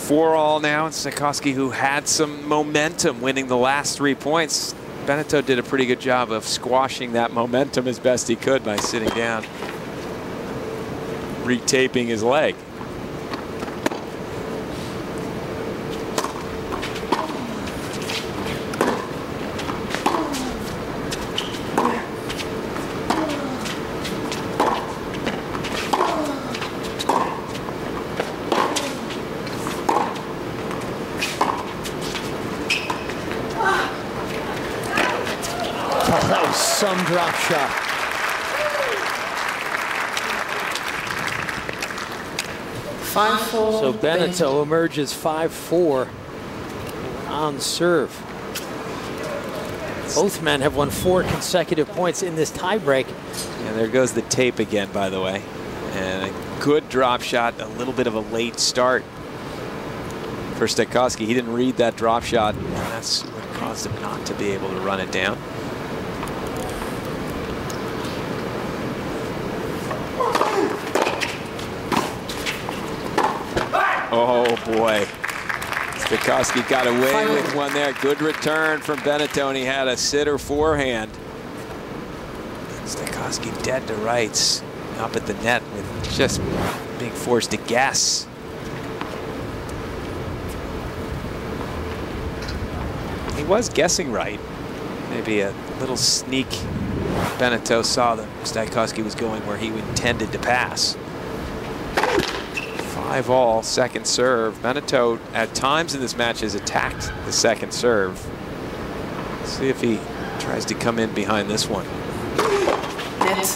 4-all now. It's Stakhovsky, who had some momentum winning the last 3 points. Benneteau did a pretty good job of squashing that momentum as best he could by sitting down, retaping his leg. Some drop shot. So Benneteau emerges 5-4 on serve. Both men have won 4 consecutive points in this tiebreak. And there goes the tape again, by the way. And a good drop shot, a little bit of a late start for Stakhovsky. He didn't read that drop shot, and that's what caused him not to be able to run it down. Oh boy, Stakhovsky got away with one there. Good return from Benneteau, and he had a sitter forehand. Stakhovsky dead to rights up at the net with just being forced to guess. He was guessing right. Maybe a little sneak. Benneteau saw that Stakhovsky was going where he intended to pass. 5-all, second serve. Benneteau at times in this match has attacked the second serve. Let's see if he tries to come in behind this one. Net.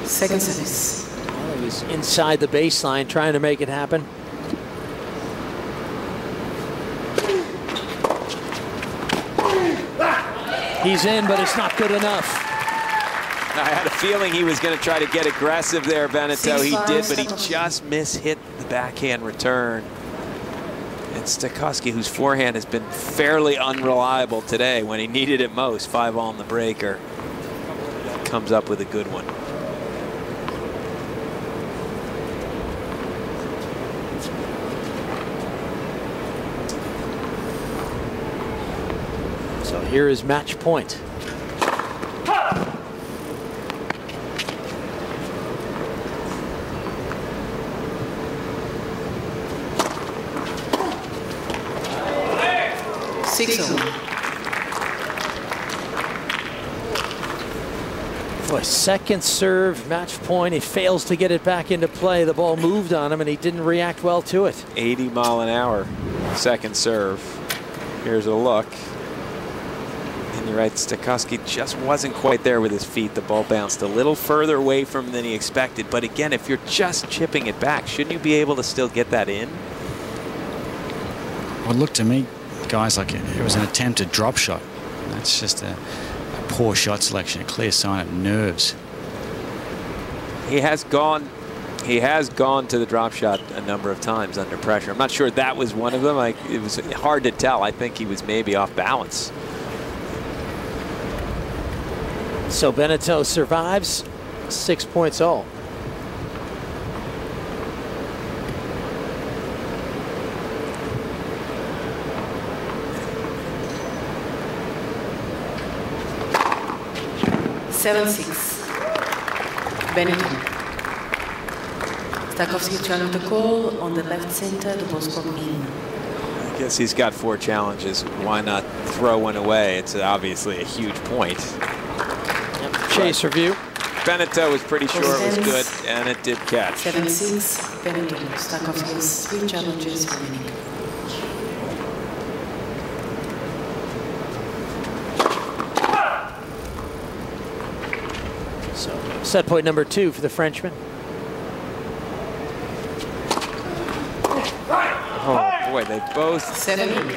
Second service. Well, he was inside the baseline trying to make it happen. He's in, but it's not good enough. I had a feeling he was going to try to get aggressive there, Benneteau. He did, but he just mishit the backhand return. And Stakhovsky, whose forehand has been fairly unreliable today when he needed it most, 5-all on the breaker, comes up with a good one. So here is match point. Boy, second serve, match point. He fails to get it back into play. The ball moved on him, and he didn't react well to it. 80 mile an hour, second serve. Here's a look. And you're right, Stakhovsky just wasn't quite there with his feet. The ball bounced a little further away from him than he expected. But again, if you're just chipping it back, shouldn't you be able to still get that in? Well, look to me, guys, like it was an attempted drop shot. That's just a poor shot selection, a clear sign of nerves. He has gone to the drop shot a number of times under pressure. I'm not sure that was one of them. It was hard to tell. I think he was maybe off balance. So Benneteau survives, 6 points all. (7-6). Benneteau. Stakhovsky challenged the call on the left center, the ball scored in. I guess he's got 4 challenges. Why not throw one away? It's obviously a huge point. Yep. Chase review. Benneteau was pretty sure it was good, and it did catch. 7-6. Benneteau. Stakhovsky has 3 challenges remaining. Set point number 2 for the Frenchman. Oh boy, they both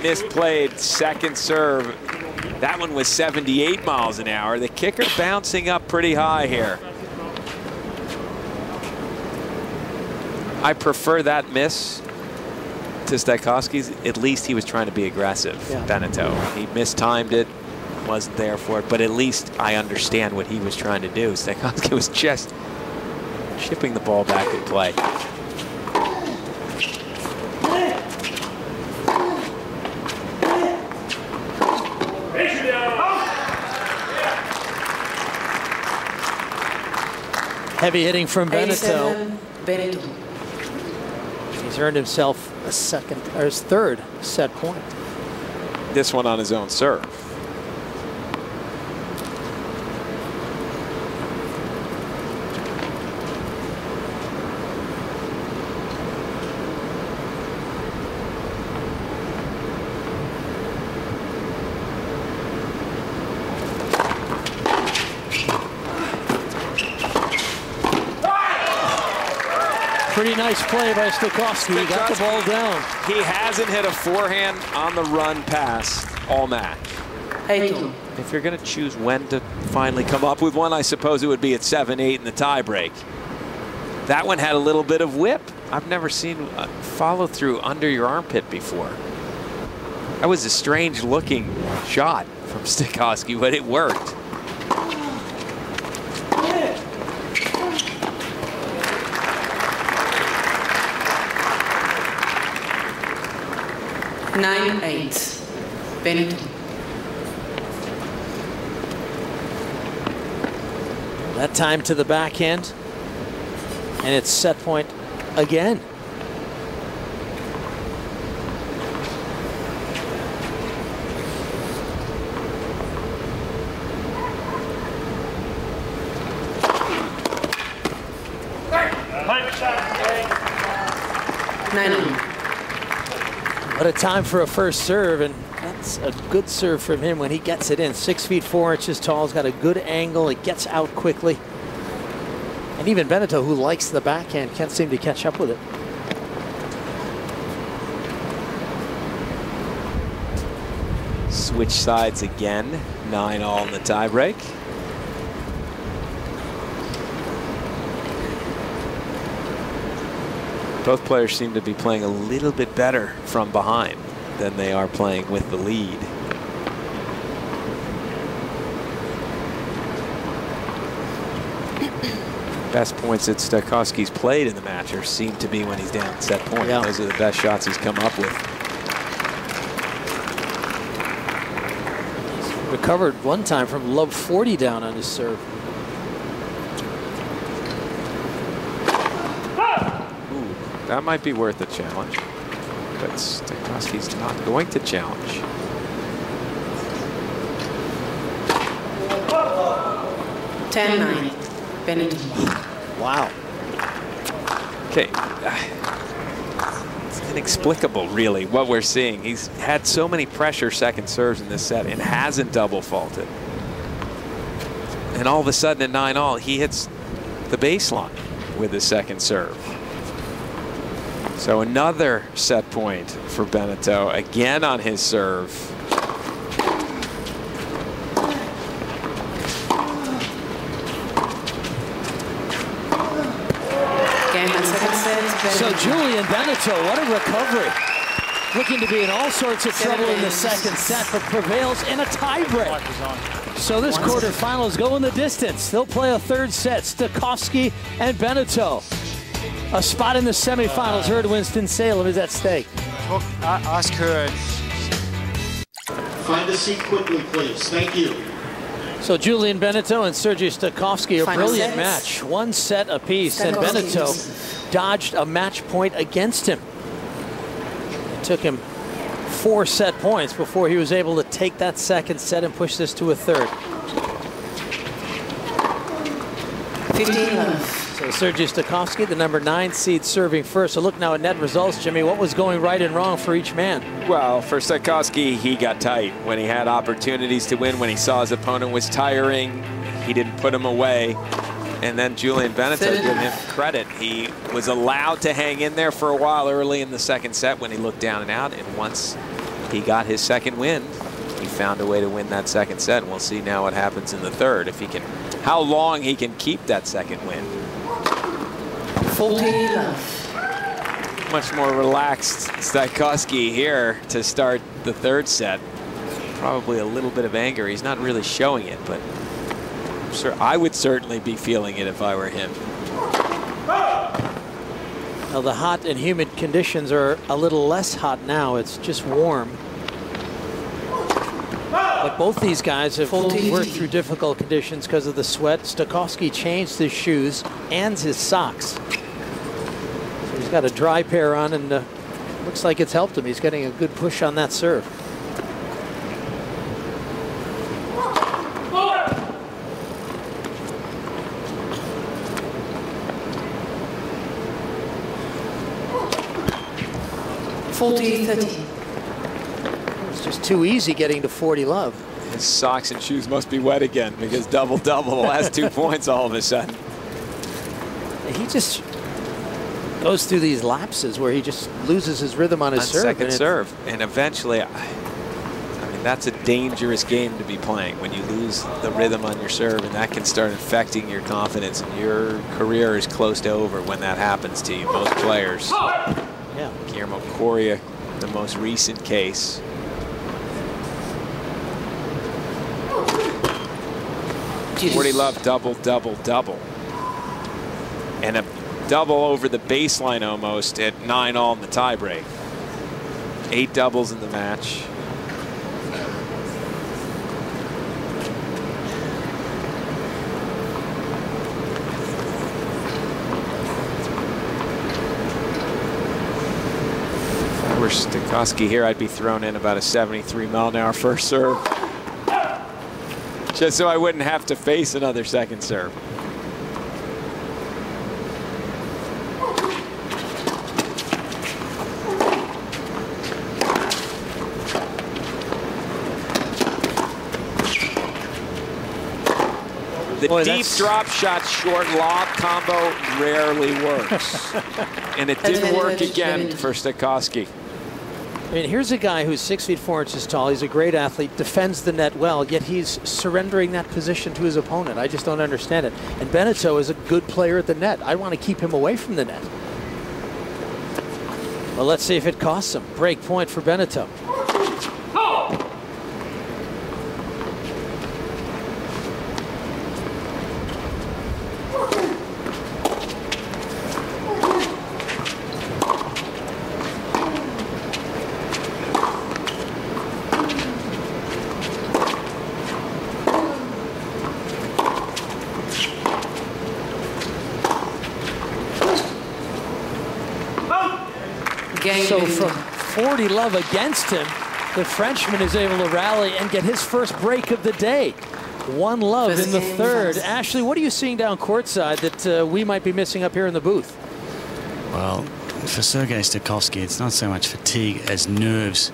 misplayed second serve. That one was 78 miles an hour. The kicker bouncing up pretty high here. I prefer that miss to Stakhovsky's. At least he was trying to be aggressive, yeah. Benneteau. He mistimed it. Wasn't there for it, but at least I understand what he was trying to do. Stakhovsky was just chipping the ball back in play. Heavy hitting from Benneteau. Benneteau. He's earned himself a second, or his third set point. This one on his own serve. Pretty nice play by Stakhovsky. He got the ball down. He hasn't hit a forehand on the run pass all match. If you're going to choose when to finally come up with one, I suppose it would be at 7-8 in the tie break. That one had a little bit of whip. I've never seen follow through under your armpit before. That was a strange looking shot from Stakhovsky, but it worked. Benneteau. That time to the backhand, and it's set point again. What a time for a first serve, and that's a good serve from him when he gets it in. 6 feet 4 inches tall, he's got a good angle, it gets out quickly. And even Benneteau, who likes the backhand, can't seem to catch up with it. Switch sides again, 9-all in the tiebreak. Both players seem to be playing a little bit better from behind than they are playing with the lead. Best points that Stakhovsky's played in the match seem to be when he's down set point. Yeah. Those are the best shots he's come up with. He's recovered one time from low 40 down on his serve. That might be worth a challenge, but Stakhovsky's not going to challenge. Benneteau. Wow. Okay. It's inexplicable, really, what we're seeing. He's had so many pressure second serves in this set and hasn't double faulted. And all of a sudden at 9-all, he hits the baseline with his second serve. So another set point for Benneteau, again on his serve. So Julian Benneteau, what a recovery. Looking to be in all sorts of trouble in the second set, but prevails in a tiebreak. So this quarterfinals go in the distance. They'll play a third set, Stakhovsky and Benneteau. A spot in the semifinals. Heard Winston Salem is at stake. Well, ask her. Find a seat quickly, please. Thank you. So Julian Benneteau and Sergei Stakhovsky, a brilliant match. One set apiece, and Benneteau dodged a match point against him. It took him 4 set points before he was able to take that second set and push this to a third. 15 love. So Sergei Stakhovsky, the number 9 seed, serving first. So look now at net results, Jimmy. What was going right and wrong for each man? Well, for Stakhovsky, he got tight when he had opportunities to win. When he saw his opponent was tiring, he didn't put him away. And then Julian Benneteau, give him credit. He was allowed to hang in there for a while early in the second set when he looked down and out. And once he got his second win, he found a way to win that second set. And we'll see now what happens in the third, if he can, how long he can keep that second win. 40 love. Much more relaxed Stakhovsky here to start the third set. Probably a little bit of anger. He's not really showing it, but I would certainly be feeling it if I were him. Now the hot and humid conditions are a little less hot now. It's just warm. But both these guys have worked through difficult conditions because of the sweat. Stakhovsky changed his shoes and his socks. So he's got a dry pair on, and looks like it's helped him. He's getting a good push on that serve. It's just too easy getting to 40 love. His socks and shoes must be wet again, because double-double the last 2 points all of a sudden. He just goes through these lapses where he just loses his rhythm on his serve. Second serve. And eventually, I mean, that's a dangerous game to be playing when you lose the rhythm on your serve, and that can start affecting your confidence, and your career is close to over when that happens to you. Most players. Yeah. Guillermo Coria, the most recent case. Forty love, double, double, double. And a double over the baseline almost at 9-all in the tiebreak. 8 doubles in the match. Were Stakhovsky here, I'd be thrown in about a 73-mile-an-hour first serve, just so I wouldn't have to face another second serve. The deep drop shot short lob combo rarely works. And it didn't work again for Stakhovsky. I mean, here's a guy who's 6 feet 4 inches tall. He's a great athlete, defends the net well, yet he's surrendering that position to his opponent. I just don't understand it. And Benneteau is a good player at the net. I want to keep him away from the net. Well, let's see if it costs him. Break point for Benneteau. So from 40 love against him, the Frenchman is able to rally and get his first break of the day. 1 love in the third. Ashley, what are you seeing down courtside that we might be missing up here in the booth? Well, for Sergei Stakhovsky, it's not so much fatigue as nerves.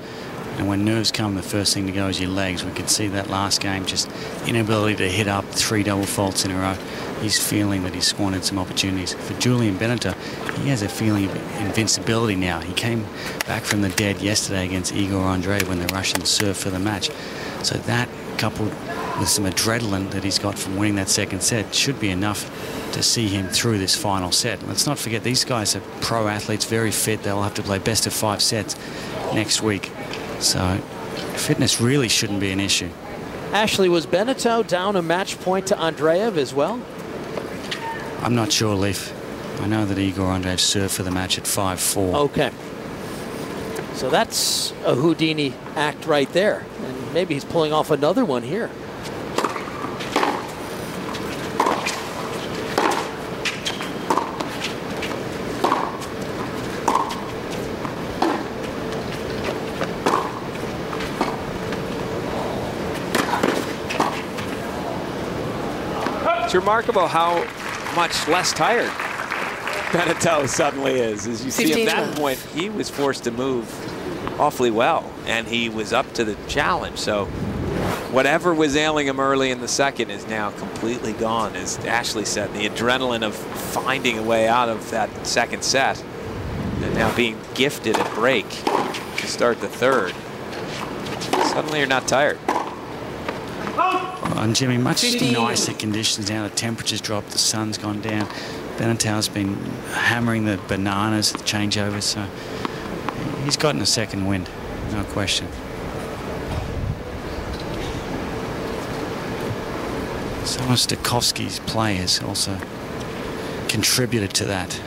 And when nerves come, the first thing to go is your legs. We could see that last game, just inability to hit up 3 double faults in a row. He's feeling that he's squandered some opportunities. For Julian Benneteau, he has a feeling of invincibility now. He came back from the dead yesterday against Igor Andreev when the Russians served for the match. So that, coupled with some adrenaline that he's got from winning that second set, should be enough to see him through this final set. Let's not forget, these guys are pro athletes, very fit. They'll have to play best of 5 sets next week. So fitness really shouldn't be an issue. Ashley, was Benneteau down a match point to Andreev as well? I'm not sure, Leaf. I know that Igor Andreev served for the match at 5-4. Okay. So that's a Houdini act right there. And maybe he's pulling off another one here. It's remarkable how much less tired Benneteau suddenly is. As you see, at that point, he was forced to move awfully well, and he was up to the challenge. So whatever was ailing him early in the second is now completely gone, as Ashley said. The adrenaline of finding a way out of that second set, and now being gifted a break to start the third. Suddenly you're not tired. And Jimmy, much nicer conditions now. The temperature's dropped, the sun's gone down. Benneteau's been hammering the bananas, the changeovers, so he's gotten a second wind, no question. Some of Stakhovsky's players also contributed to that.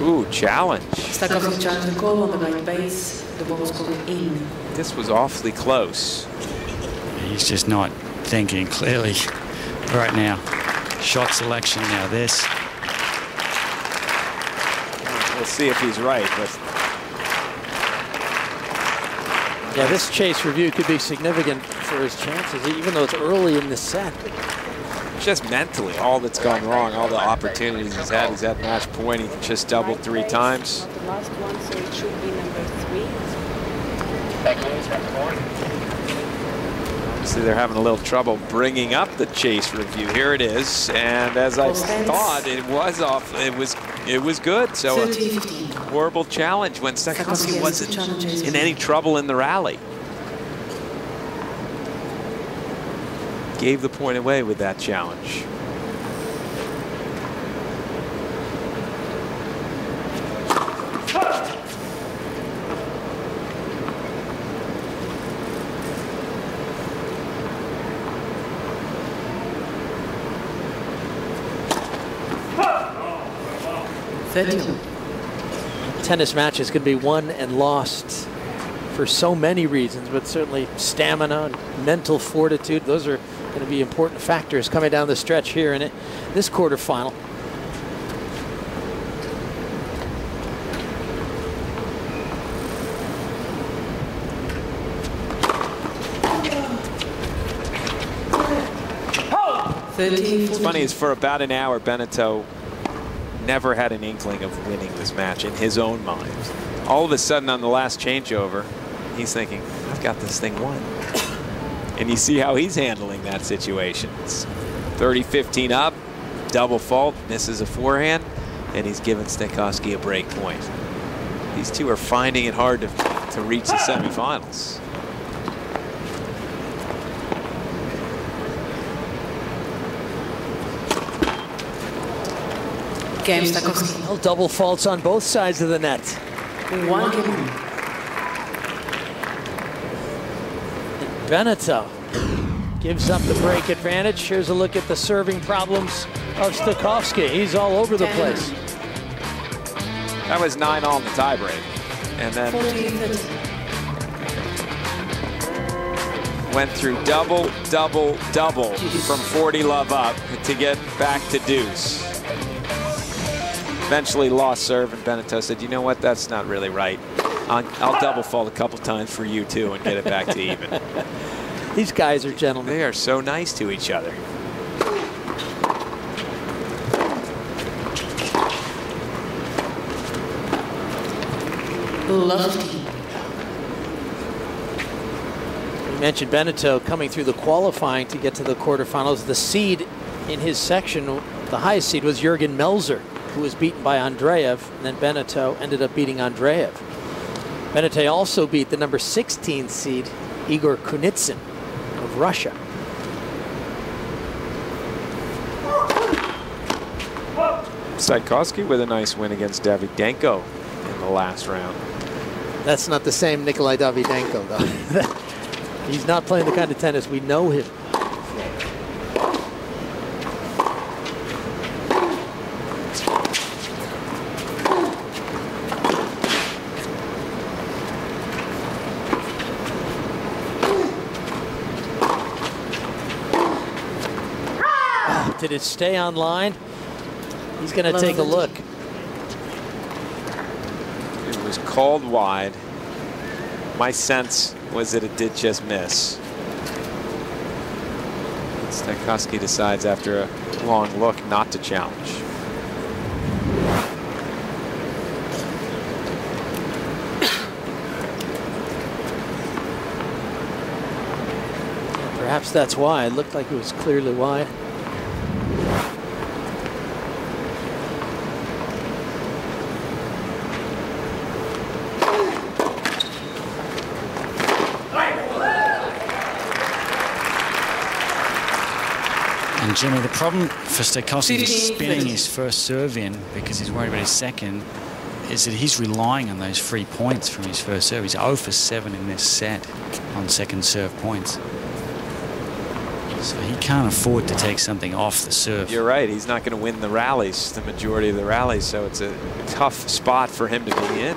Ooh, challenge. Stakhovsky challenged the call on the right base. The ball was called in. This was awfully close. He's just not thinking clearly right now. Shot selection now. This. We'll see if he's right. But yeah, this chase review could be significant for his chances, even though it's early in the set. just mentally, all that's gone wrong, all the opportunities he's had. He's at match point. He just doubled 3 times. The last one, so it should be number 3. Obviously, they're having a little trouble bringing up the chase review. Here it is, and as I thought, it was off. It was good. So a horrible challenge when Stakhovsky wasn't in any trouble in the rally. Gave the point away with that challenge. Tennis matches can be won and lost for so many reasons, but certainly stamina and mental fortitude, those are going to be important factors coming down the stretch here in this quarterfinal. What's funny is for about an hour, Benneteau never had an inkling of winning this match in his own mind. All of a sudden on the last changeover, he's thinking, I've got this thing won. And you see how he's handling that situation. It's 30-15 up, double fault, misses a forehand, and he's given Stakhovsky a break point. These two are finding it hard to reach the semifinals. Game Stakhovsky. Well, double faults on both sides of the net. One game. Benneteau gives up the break advantage. Here's a look at the serving problems of Stakhovsky. He's all over the place. That was 9-all in the tiebreak. And then went through double, double, double from 40 love up to get back to deuce. Eventually lost serve, and Benneteau said, you know what, that's not really right. I'll double fault a couple times for you too and get it back to even. These guys are gentlemen. They are so nice to each other. We mentioned Benneteau coming through the qualifying to get to the quarterfinals. The seed in his section, the highest seed was Jürgen Melzer, who was beaten by Andreev, and then Benneteau ended up beating Andreev. Benneteau also beat the number 16 seed, Igor Kunitsyn of Russia. Stakhovsky with a nice win against Davydenko in the last round. That's not the same Nikolai Davydenko, though. He's not playing the kind of tennis we know him. Did it stay on line? He's going to take a look. It was called wide. My sense was that it did just miss. Stakhovsky decides after a long look not to challenge. Perhaps that's why. It looked like it was clearly wide. And Jimmy, the problem for Stakhovsky spinning his first serve in, because he's worried about his second, is that he's relying on those free points from his first serve. He's 0 for 7 in this set on second serve points. So he can't afford to take something off the serve. You're right. He's not going to win the rallies, the majority of the rallies, so it's a tough spot for him to be in.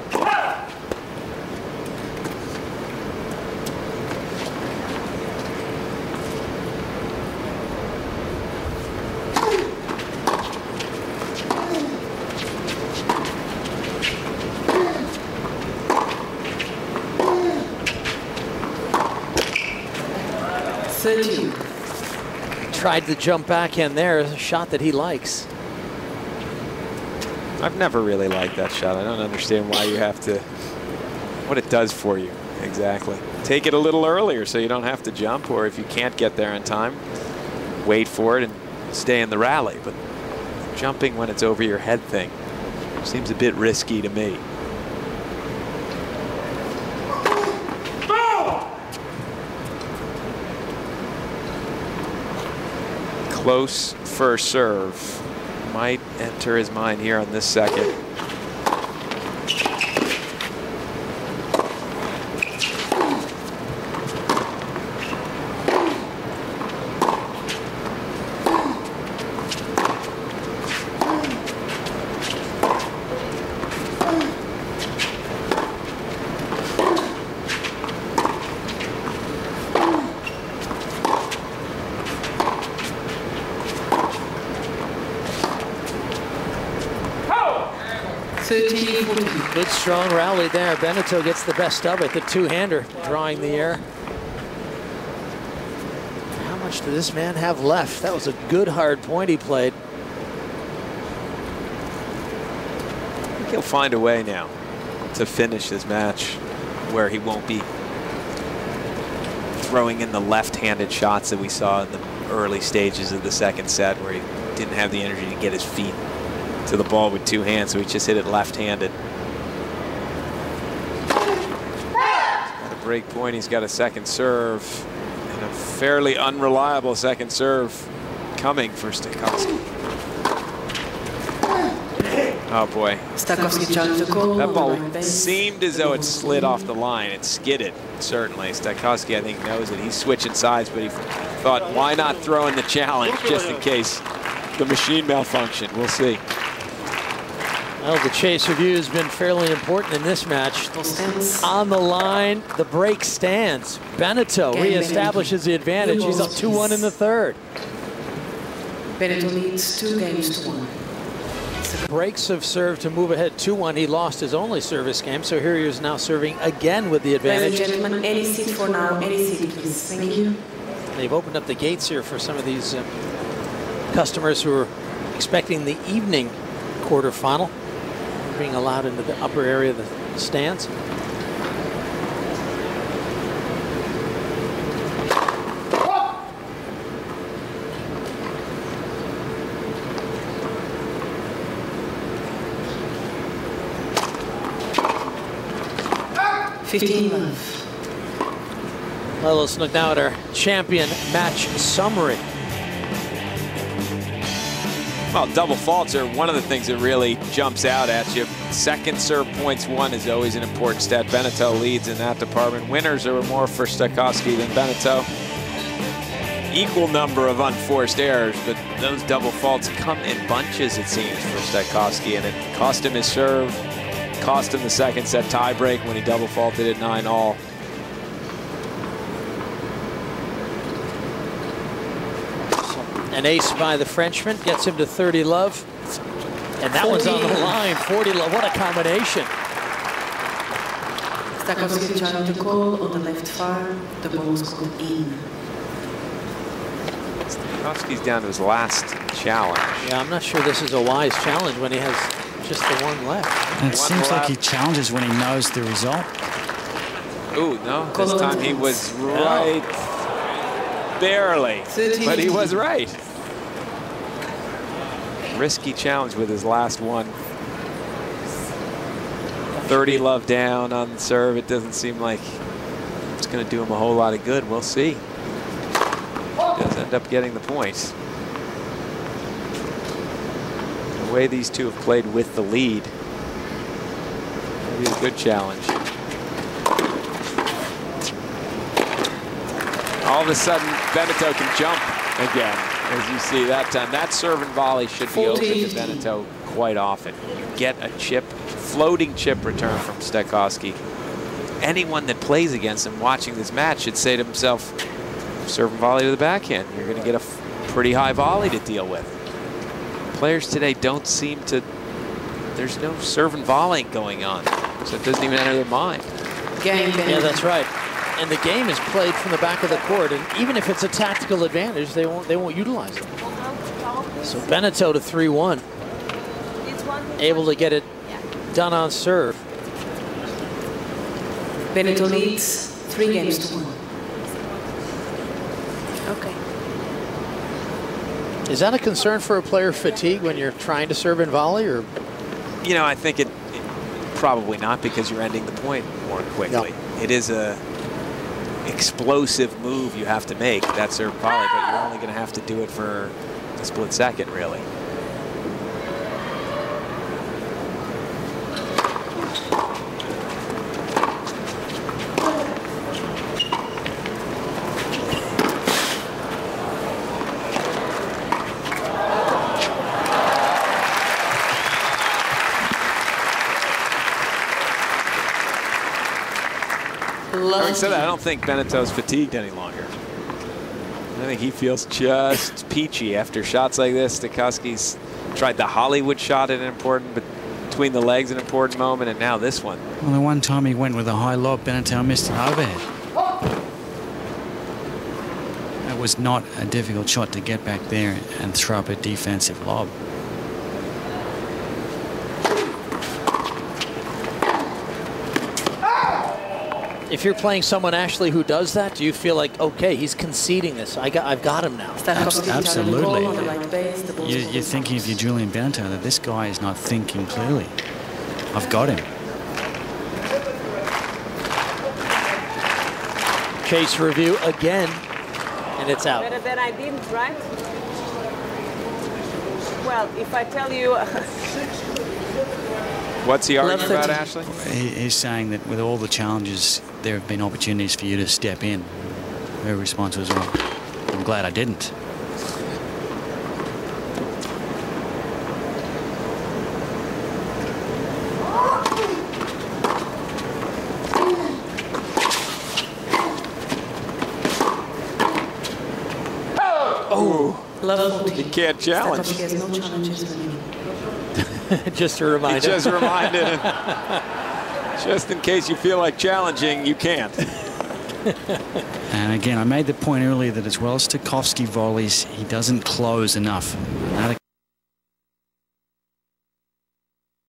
Tried to jump backhand there, a shot that he likes. I've never really liked that shot. I don't understand why you have to, what it does for you exactly. Take it a little earlier so you don't have to jump, or if you can't get there in time, wait for it and stay in the rally. But jumping when it's over your head thing seems a bit risky to me. Close first serve. Might enter his mind here on this second. Good strong rally there. Benneteau gets the best of it. The two-hander drawing the air. How much does this man have left? That was a good hard point he played. I think he'll find a way now to finish this match where he won't be throwing in the left-handed shots that we saw in the early stages of the second set, where he didn't have the energy to get his feet to the ball with two hands, so he just hit it left-handed. At a break point, he's got a second serve, and a fairly unreliable second serve coming for Stakhovsky. Oh boy. That ball seemed as though it slid off the line. It skidded, certainly. Stakhovsky, I think, knows it. He's switching sides, but he thought, why not throw in the challenge just in case the machine malfunctioned? We'll see. Well, the chase review has been fairly important in this match. On the line, the break stands. Benneteau reestablishes the advantage. He's up 2-1 in the third. Benneteau leads 2-1. Breaks have served to move ahead 2-1. He lost his only service game, so here he is now serving again with the advantage. Ladies and gentlemen, any seat for now. Any seat, please. Thank you. They've opened up the gates here for some of these customers who are expecting the evening quarterfinal, being allowed into the upper area of the stands. Well, let's look now at our champion match summary. Well, double faults are one of the things that really jumps out at you. Second serve points won is always an important stat. Benneteau leads in that department. Winners are more for Stakhovsky than Benneteau. Equal number of unforced errors, but those double faults come in bunches, it seems, for Stakhovsky, and it cost him his serve, cost him the second set tiebreak when he double faulted at 9-all. An ace by the Frenchman gets him to 30 love. And that one's on the line. 40 love. What a combination. Stakhovsky trying to call on the left far. The ball was called in. Stakhovsky's down to his last challenge. Yeah, I'm not sure this is a wise challenge when he has just the one left. And it seems like he challenges when he knows the result. Ooh, no. This time he was right. Barely, but he was right. Risky challenge with his last one. 30 love down on the serve. It doesn't seem like it's going to do him a whole lot of good. We'll see. He does end up getting the points. The way these two have played with the lead, maybe a good challenge. All of a sudden, Benneteau can jump Again, as you see that time, that serve and volley should be open to Benneteau quite often. You get a chip, floating chip return from Stakhovsky. Anyone that plays against him watching this match should say to himself, serve and volley to the backhand. You're going to get a pretty high volley to deal with. Players today don't seem to, there's no serve and volleying going on, so it doesn't even enter their mind. Yeah, that's right. And the game is played from the back of the court, and even if it's a tactical advantage, they won't utilize it. So Benneteau to 3-1, able to get it done on serve. Benneteau leads 3-1. Okay. Is that a concern for a player fatigue when you're trying to serve and volley, or? You know, I think it probably not, because you're ending the point more quickly. No. It is a explosive move you have to make, that serve volley, but you're only going to have to do it for a split second, really. Having said that, I don't think Benneteau's fatigued any longer. I think he feels just peachy after shots like this. Stakhovsky's tried the Hollywood shot at an important, but between the legs an important moment, and now this one. Well, the one time he went with a high lob, Benneteau missed an overhead. That was not a difficult shot to get back there and throw up a defensive lob. If you're playing someone, Ashley, who does that, do you feel like, okay, he's conceding this? I've got him now. Absolutely. You're thinking if you're Julian Benneteau that this guy is not thinking clearly. I've got him. Chase review again, and it's out. Better than I didn't, right? Well, if I tell you... What's he arguing about, Ashley? He's saying that with all the challenges, there have been opportunities for you to step in. Her response was, well, I'm glad I didn't. Oh, he can't challenge. Stakhovsky has no challenges remaining. Just a reminder. He just reminded him. Just in case you feel like challenging, you can't. And again, I made the point earlier that as well as Stakhovsky volleys, he doesn't close enough.